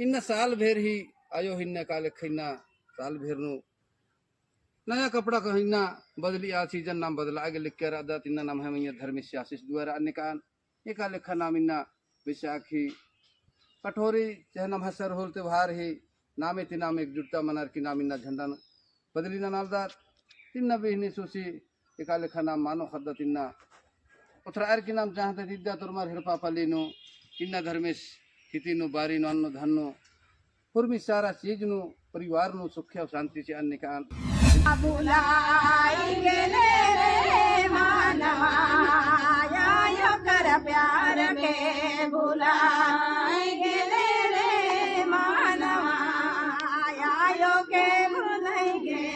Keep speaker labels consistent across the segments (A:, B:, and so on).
A: इन्न साल भेर ही आयो हिन्न काले खैना साल भेर नु नया कपड़ा कहिना बदली आ सीजन नाम बदला आगे लिख कर आदा तिन्ना नाम है मैया धर्मेश आशीष द्वारा अन्य कान एका लेखा नाम इन्ना विशाखी कठोरी चाहे नाम है सर होलते भार ही नामे तिनाम एकजुटता मनार की नाम इन्ना झंडा बदली ना नालदार तिन्ना बिहनी सुसी एका लेखा नाम मानो खद्दा तिन्ना उथरा आर की नाम चाहते दिद्दा तुरमार हिरपा पालीनु इन्ना धर्मेश हितीनु बारी नु अन्नो धन्नो हुर्मी सारा चीज नु परिवार नु सुख और शांति से अन्य कान
B: बुलाएंगे रे मानवा यो कर प्यार के बुलाएंगे रे मानवा यो के बुलाएंगे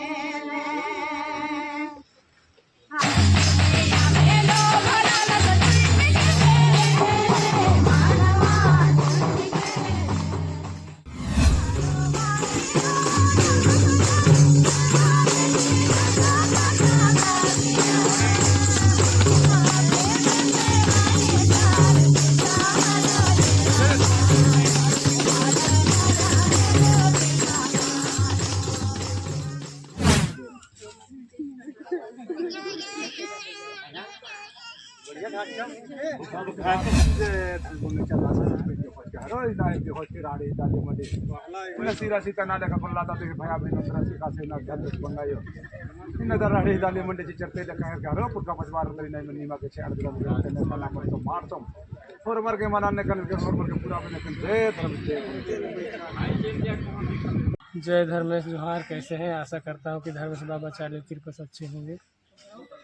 C: जय धर्मेश जोहार। कैसे हैं? आशा करता हूँ कि धर्मेश बाबा चार्य कृपा से अच्छे होंगे।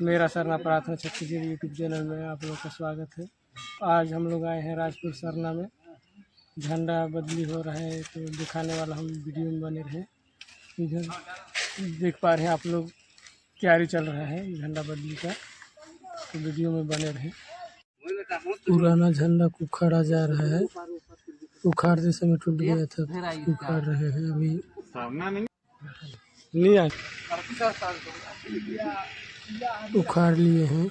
C: मेरा सरना प्रार्थना छत्तीसगढ़ यूट्यूब चैनल में आप लोगों का स्वागत है। आज हम लोग आए हैं राजपुर सरना में, झंडा बदली हो रहा है तो दिखाने वाला हम वीडियो में बने रहे। इधर देख पा रहे हैं आप लोग तैयारी चल रहा है झंडा बदली का, तो वीडियो में बने रहे। पुराना झंडा उखाड़ा जा रहा है, उखाड़ते समय टूट गया था, उखाड़ रहे हैं अभी नहीं आए, उखाड़ लिए हैं।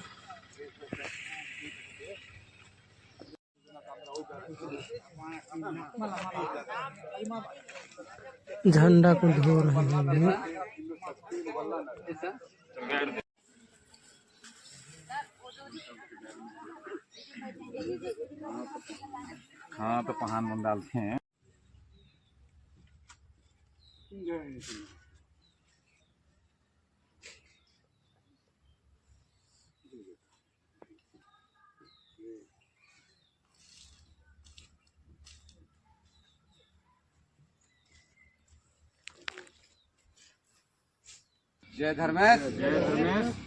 C: झंडा को धो रहे हैं अभी।
D: हाँ तो पहान में डालते हैं।
A: जय धर्मेश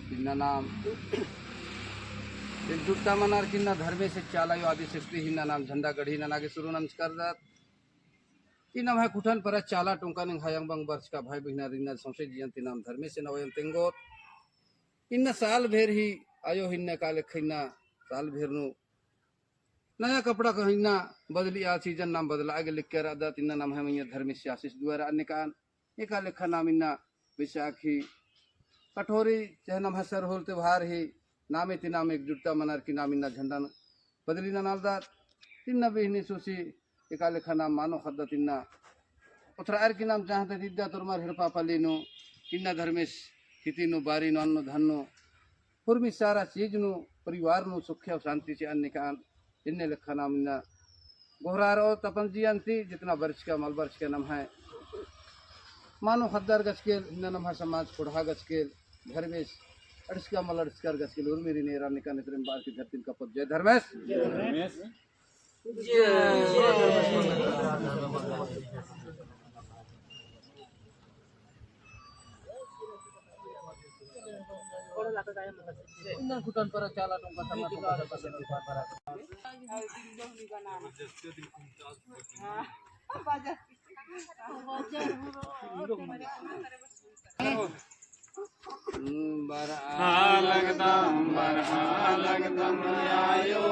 A: किन्ना नाम एकजुटता मनार किन्ना धर्मेश चाला यो आदि शक्ति हिन्ना नाम झंडा गढ़ी नागे शुरू नमस्कार दात इन नाम है कुठन पर चाला टुंका निंग हायंग बंग वर्ष का भाई बहिना रिन्ना संशय जियंती नाम धर्मेश नवयं तेंगोत इन साल भेर ही आयो हिन्ना काले खैना साल भेर नु नया कपड़ा कहिना बदली आ सीजन नाम बदला आगे लिख कर आदा तिन्ना नाम है मैया धर्मेश आशीष द्वारा अन्य कान एका लेखा नाम इन्ना विशाखी कठोरी चाहे नाम है सर होलते भार ही नामे तिनाम एकजुटता मनार की नाम इन्ना झंडा बदली ना नालदार तिन्ना बिहनी सुसी एका लेखा नाम मानो खद्दा तिन्ना उथरा आर की नाम चाहते दिद्दा तुरमार हिरपा पालीनु इन्ना धर्मेश हितीनु बारी नु अन्नो धन्नो हुर्मी सारा चीज नु परिवार नु सुख और शांति से अन्य कान इन्ने लेखा नाम इन्ना गोहरार और तपन जियंती जितना वर्ष का मल वर्ष का नाम है मानो खद्दार गस्केल इन्ना नाम है समाज कुढ़ा गस्केल धर्मेश अड़सका मल अड़सकार गस्केल और मेरी नेरा निका नित्रम बार की धरती का पद। जय धर्मेश इन्ना कुटन पर चाला टोंका तमा टोंका पसंद की पर आयो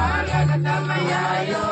A: अलग दम आयो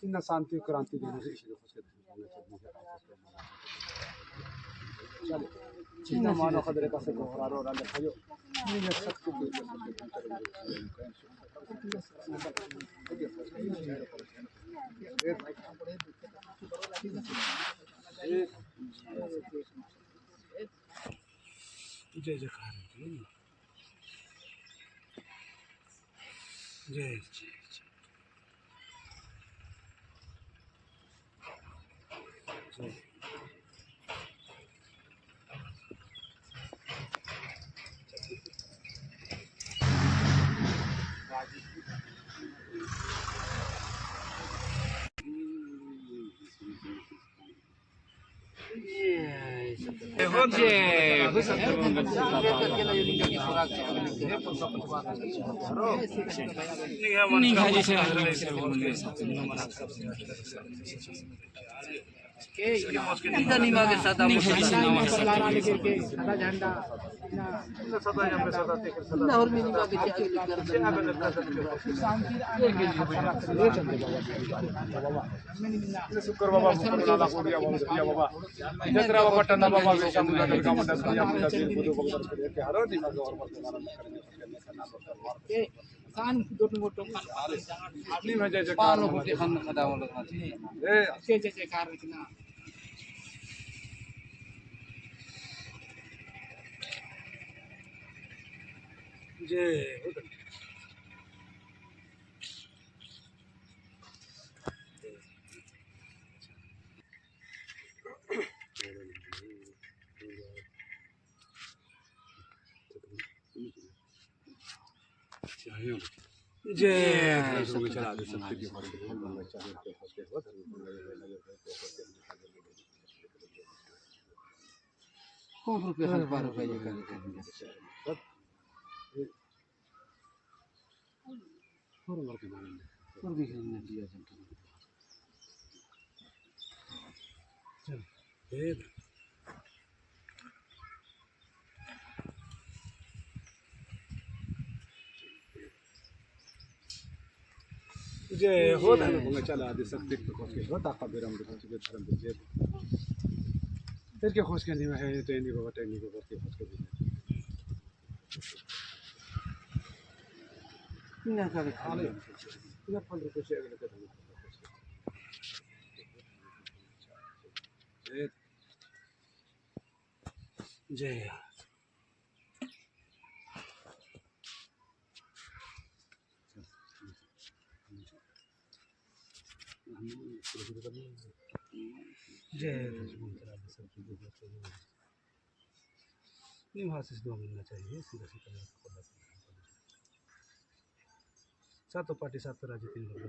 E: इन शांति क्रांति देने से इसी को चले चिन्ह मानो खदरे का से गोहरारो राजा खायो ये शक्ति के जय जयकार जय जय शुक्र बाबा बाबा जत्रा बाबा टन्ना बाबा विशाल नगर का मंडल का मंडल से बुदो भगवान के हरो दिमाग और वर्तमान करने
C: कान दोट मोटो
E: अपनी में जय जयकार
A: पारो फुटे खन खदा वाला
E: ए
C: जय जयकार रखना
E: जय जय चला दे सकते की
A: कौन रुपये खन पारो का ये कर
E: और वर्क मानने
A: और भी हमने दिया जनता
E: चल ए जय हो धर्म भंग चला दे सकते को के हो ताका बेरम दे के धर्म दे जे तेरे के खोज के नहीं है तो नहीं बाबा टेनी को करके खोज के
A: ना का खाले
E: इधर 15 रुपए से अगले कर जय निवासिस 2 महीना चाहिए सीधा सीधा सातों पार्टी सातों राज्य 3 लोग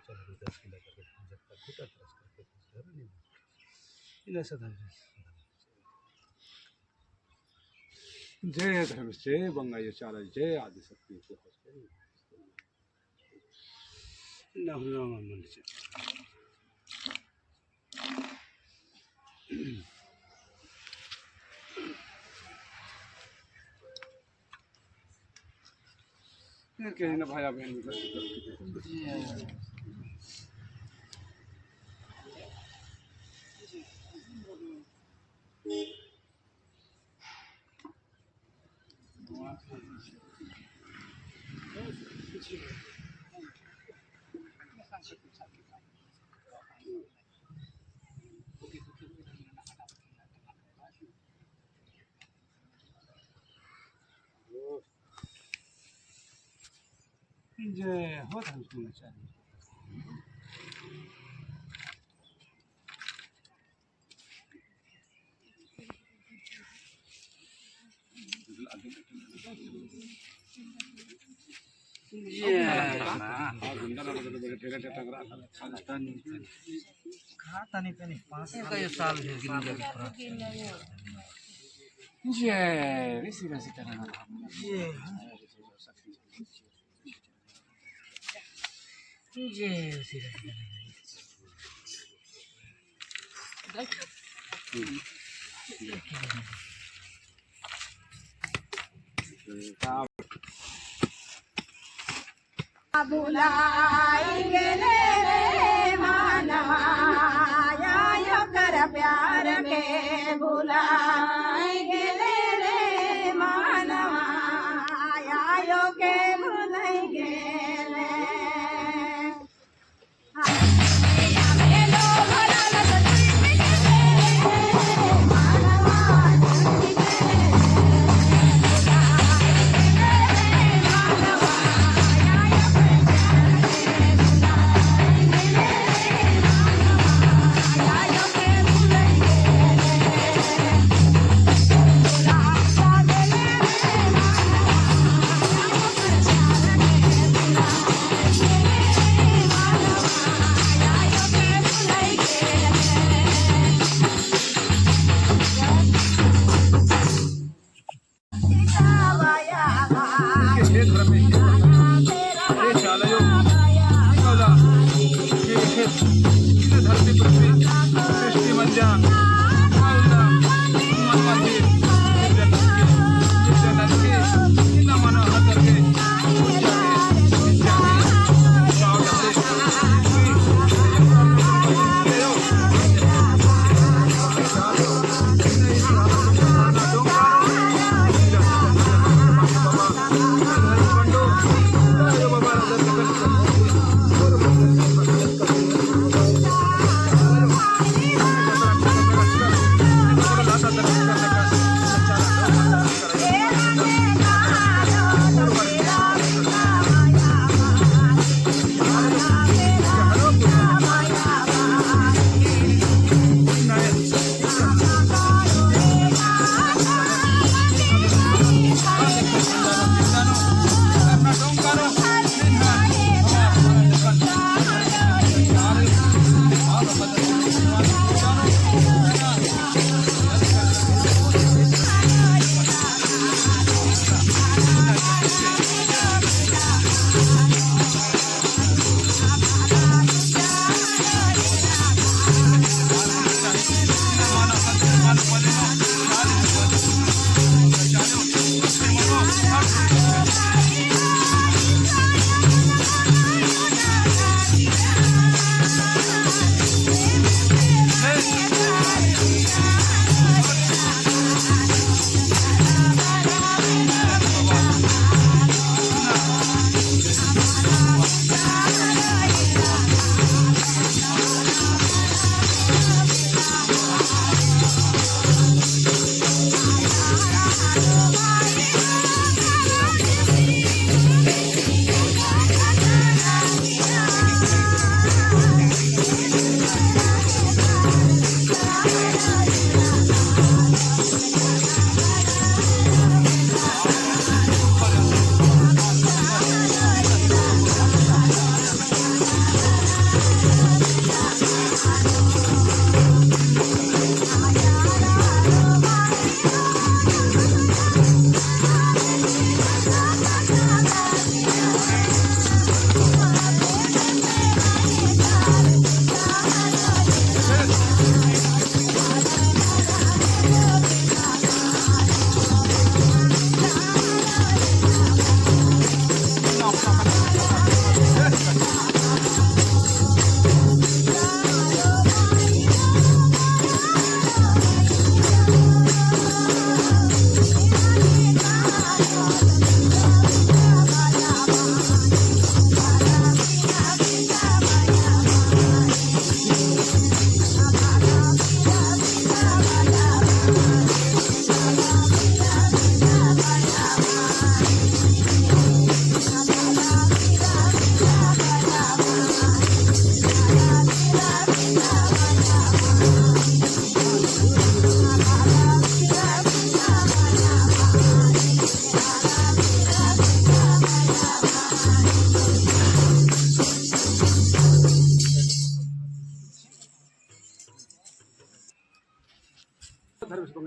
E: चलो 10 किलो करके जब तक कितना त्रस करके नहीं इन ऐसा जय धर्म से बंगाई चाला जय आदि शक्ति को ना हुआ मन से के ना भाई बहन जय हो धर्म चाहिए
B: बुलाएंगे रे भुलाई गेले रे मानवा आयो के भुलाई गेले
E: हे धर्मेश हे शालयो कला हे धरती पृथ्वी सृष्टी मंजा माऊला मनमध्ये विद्यानंदके इन मन हतरके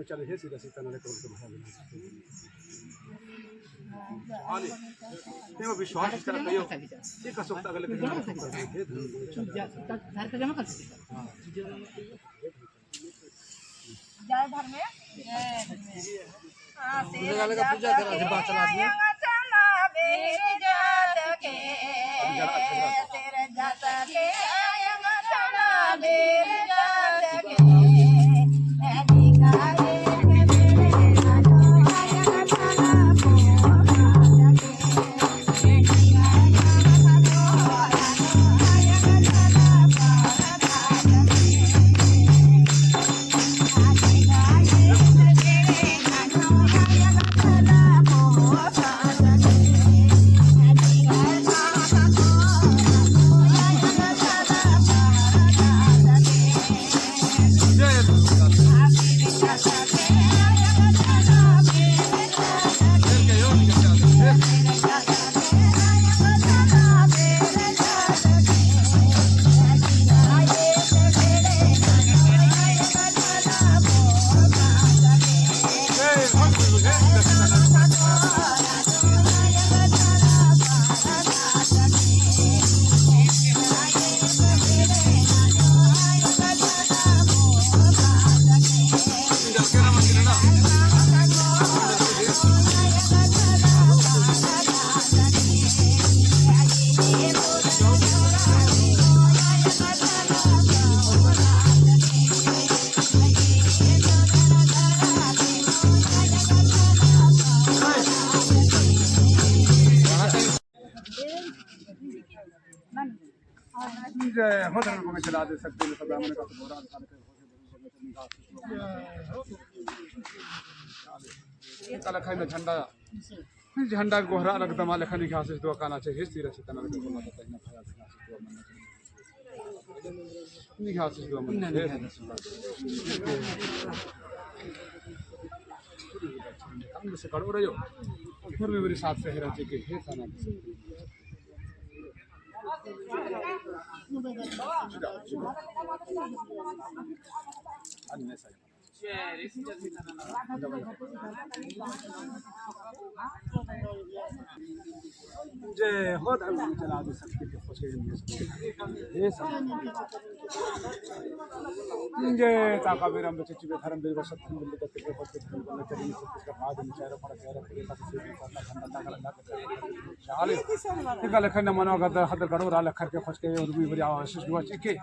E: चले हे सीधा सीधा नाले करून आणि तेव्हा विश्वास करा कयो ते कसं होतं अगले
B: जय धर्मे पूजा करा जात के
E: जय हो धर्म को चला दे सकते हैं सदा मन का बोरा इंसान के काला खाई में झंडा झंडा गोहरा रख दमा लेखा निकास से दुआ काना चाहिए सिर से तना के बोला था ना खाया निकास से दुआ मन हम से करो रहो फिर भी मेरे साथ से है राज्य के है थाना जय हो धर्म चला दे सकते के खुशी ये सब जय ताका विरम बच्ची के धर्म देव सत्य मिल के के पद के बंद चली सब का बाद में चारों पर चारों के तक से करना ठंडा ताका लगा के चाले के लखन मनो का हद करो रा लखर के खुश के और भी बड़ी आशीष दुआ के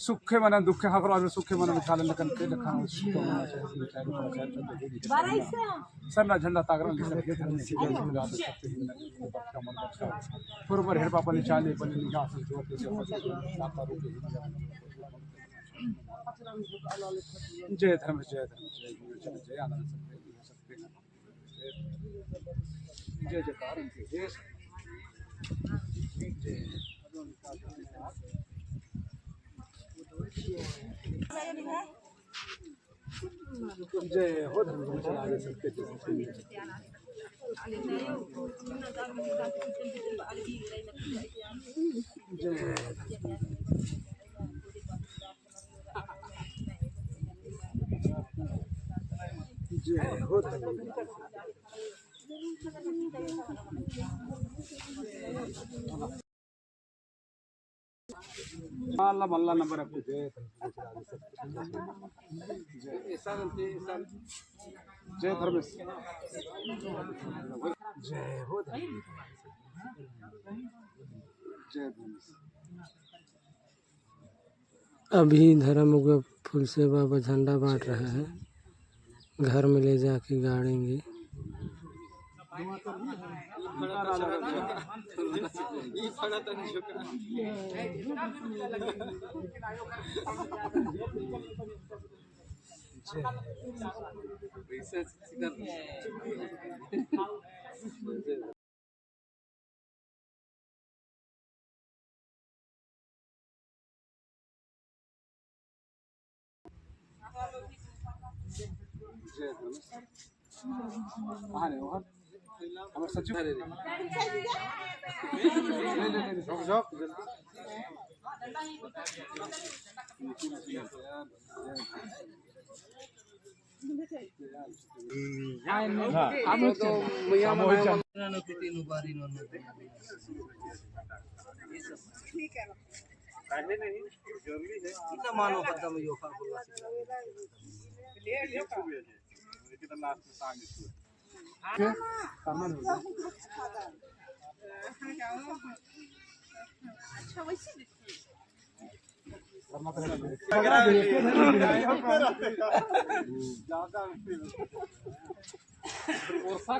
E: सुखे मना दुखे हकरो आज सुखे मना निकाल लखन के लखा सुखे मना चाहिए चारों पर चारों सरना झंडा ताकरा के धर्म से मिला दे सकते हैं बच्चा मन बच्चा बरोबर हेर पापा ने चाले बने निकास से जोर के साता रूप जय धर्म जय जय आनंद सकते हैं जय जयकार जय जय हो धर्म चला दे सकते जय हो धर्म अल्लाह अल्लाह नंबर आपको जय जय धर्म जय हो धर्म जय धर्म
C: अभी धर्म फूल से बाबा झंडा बांट रहा है, घर में ले जाके गाड़ेंगे।
E: हमारे सचिव
A: मानो कदम योगा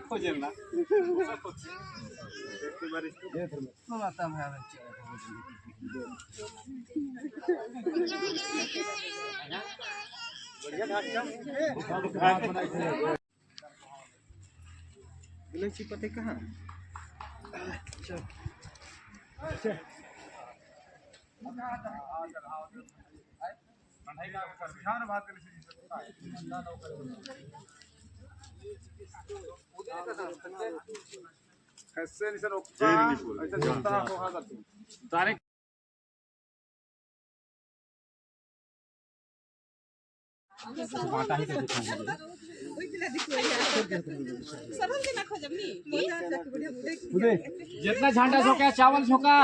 E: खोजेला
A: इलायची पत्ते कहाँ
E: ऐसे नहीं सर ऐसे जनता को हाँ करते
D: बाटा ही तो दिखाऊंगा जितना झंडा झोंका चावल झोंका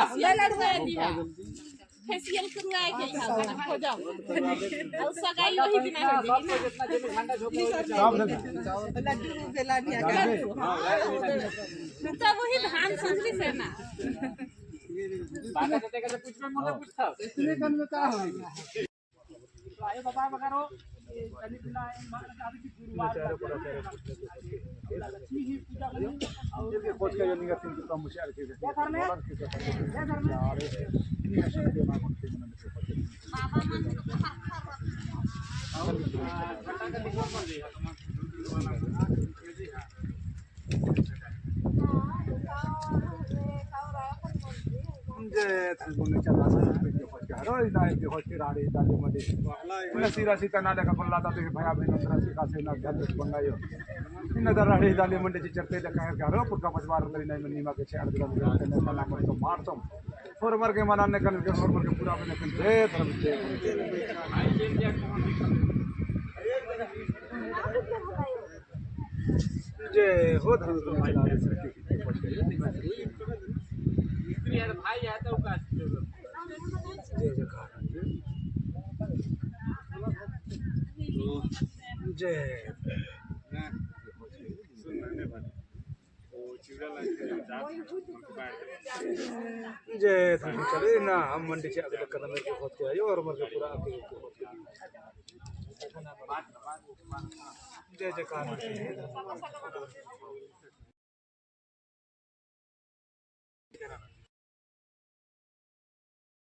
B: फेशियल करवाए के हो जाओ और सगाई वही दिन
D: झंडा झोंका
B: लड्डू बेला तो वही धान संजली से ना
D: बाटा देते का कुछ में मुझे पूछता इतने कन में क्या होगा
E: कोच का नहीं करते तो मुझे यार के जे थांबून चला हरो इदाय के होते राडे दाले मध्ये मला सिरा सीता नाले का पल्ला दाते भया बहिण रासी का से ना ध्यान बंगायो इन दर राडे दाले मंडे ची चरते द काय घरो पुटका पचवार तरी नाही मनी मा के छाड़ दिला ने सला कर तो मार तो और मर के मनाने कन के और मर के पूरा बने कन दे धर्म जे हो धर्म तो चला दे
D: भाई आता हूँ का
E: जय जय चले ना हम मंडी से अगले कदम मेरे को होते आयो और मेरे को पूरा आके जय जयकार